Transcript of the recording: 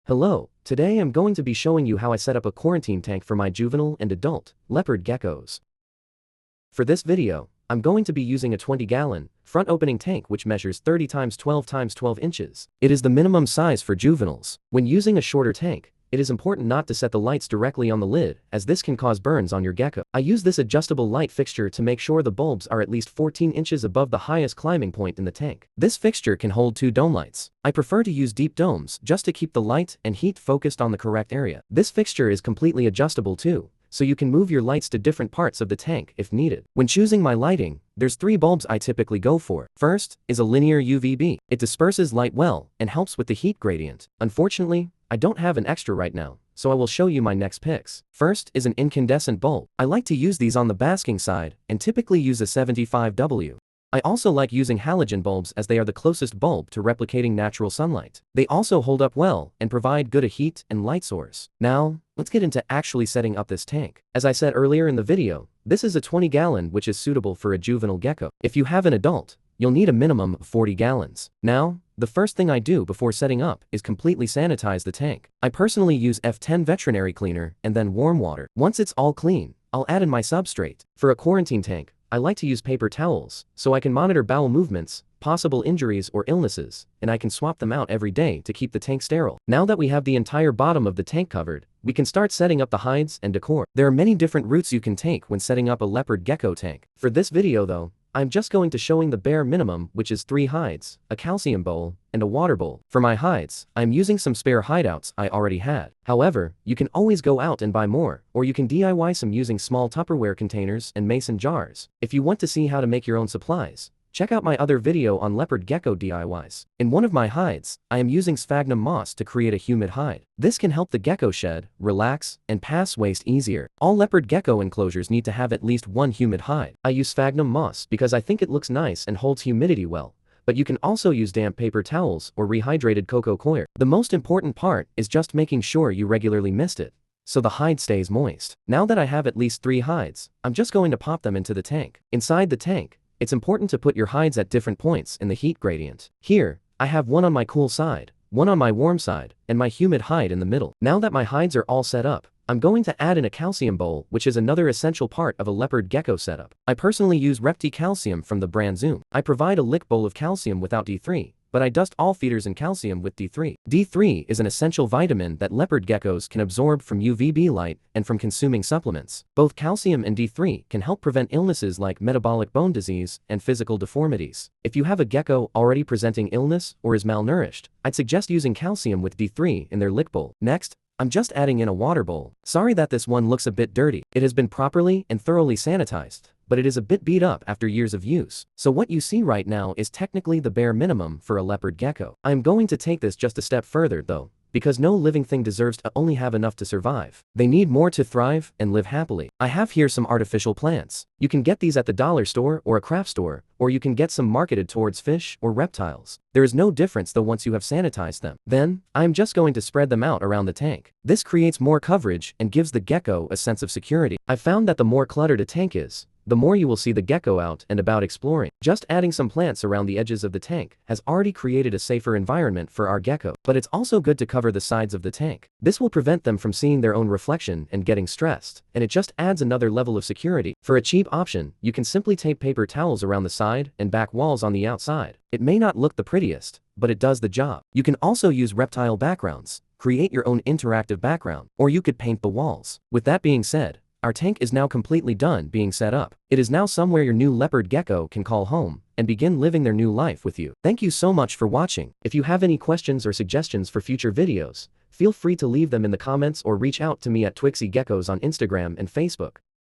Hello, today I'm going to be showing you how I set up a quarantine tank for my juvenile and adult leopard geckos. For this video, I'm going to be using a 20-gallon, front-opening tank which measures 30 x 12 x 12 inches. It is the minimum size for juveniles. When using a shorter tank, it is important not to set the lights directly on the lid, as this can cause burns on your gecko. I use this adjustable light fixture to make sure the bulbs are at least 14 inches above the highest climbing point in the tank. This fixture can hold 2 dome lights. I prefer to use deep domes just to keep the light and heat focused on the correct area. This fixture is completely adjustable too, so you can move your lights to different parts of the tank if needed. When choosing my lighting, there's 3 bulbs I typically go for. First is a linear UVB. It disperses light well and helps with the heat gradient. Unfortunately, I don't have an extra right now, so I will show you my next picks. First is an incandescent bulb. I like to use these on the basking side and typically use a 75W. I also like using halogen bulbs as they are the closest bulb to replicating natural sunlight. They also hold up well and provide good a heat and light source. Now, let's get into actually setting up this tank. As I said earlier in the video, this is a 20-gallon which is suitable for a juvenile gecko. If you have an adult, you'll need a minimum of 40 gallons. Now, the first thing I do before setting up is completely sanitize the tank. I personally use F10 veterinary cleaner and then warm water. Once it's all clean, I'll add in my substrate. For a quarantine tank, I like to use paper towels, so I can monitor bowel movements, possible injuries or illnesses, and I can swap them out every day to keep the tank sterile. Now that we have the entire bottom of the tank covered, we can start setting up the hides and decor. There are many different routes you can take when setting up a leopard gecko tank. For this video though, I'm just going to showing the bare minimum, which is 3 hides, a calcium bowl, and a water bowl. For my hides, I'm using some spare hideouts I already had. However, you can always go out and buy more, or you can DIY some using small Tupperware containers and mason jars. If you want to see how to make your own supplies, check out my other video on leopard gecko DIYs. In one of my hides, I am using sphagnum moss to create a humid hide. This can help the gecko shed, relax, and pass waste easier. All leopard gecko enclosures need to have at least one humid hide. I use sphagnum moss because I think it looks nice and holds humidity well, but you can also use damp paper towels or rehydrated coco coir. The most important part is just making sure you regularly mist it, so the hide stays moist. Now that I have at least 3 hides, I'm just going to pop them into the tank. Inside the tank, it's important to put your hides at different points in the heat gradient. Here, I have one on my cool side, one on my warm side, and my humid hide in the middle. Now that my hides are all set up, I'm going to add in a calcium bowl, which is another essential part of a leopard gecko setup. I personally use Repti Calcium from the brand Zoom. I provide a lick bowl of calcium without D3, but I dust all feeders in calcium with D3. D3 is an essential vitamin that leopard geckos can absorb from UVB light and from consuming supplements. Both calcium and D3 can help prevent illnesses like metabolic bone disease and physical deformities. If you have a gecko already presenting illness or is malnourished, I'd suggest using calcium with D3 in their lick bowl. Next, I'm just adding in a water bowl. Sorry that this one looks a bit dirty. It has been properly and thoroughly sanitized, but it is a bit beat up after years of use. So what you see right now is technically the bare minimum for a leopard gecko. I am going to take this just a step further though, because no living thing deserves to only have enough to survive. They need more to thrive and live happily. I have here some artificial plants. You can get these at the dollar store or a craft store, or you can get some marketed towards fish or reptiles. There is no difference though once you have sanitized them. Then, I am just going to spread them out around the tank. This creates more coverage and gives the gecko a sense of security. I found that the more cluttered a tank is, the more you will see the gecko out and about exploring. Just adding some plants around the edges of the tank has already created a safer environment for our gecko. But it's also good to cover the sides of the tank. This will prevent them from seeing their own reflection and getting stressed, and it just adds another level of security. For a cheap option, you can simply tape paper towels around the side and back walls on the outside. It may not look the prettiest, but it does the job. You can also use reptile backgrounds, create your own interactive background, or you could paint the walls. With that being said, our tank is now completely done being set up. It is now somewhere your new leopard gecko can call home and begin living their new life with you. Thank you so much for watching. If you have any questions or suggestions for future videos, feel free to leave them in the comments or reach out to me at Twixy Geckos on Instagram and Facebook.